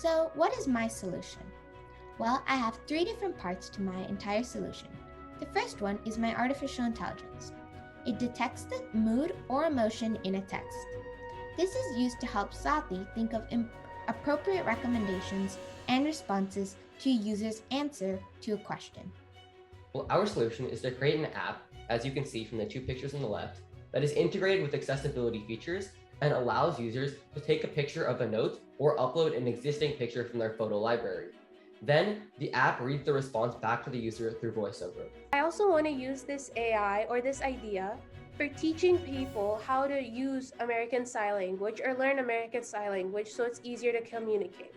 So what is my solution? Well, I have 3 different parts to my entire solution. The first one is my artificial intelligence. It detects the mood or emotion in a text. This is used to help Sathi think of appropriate recommendations and responses to a user's answer to a question. Well, our solution is to create an app, as you can see from the 2 pictures on the left, that is integrated with accessibility features and allows users to take a picture of a note or upload an existing picture from their photo library. Then, the app reads the response back to the user through VoiceOver. I also want to use this AI or this idea for teaching people how to use American Sign Language or learn American Sign Language so it's easier to communicate.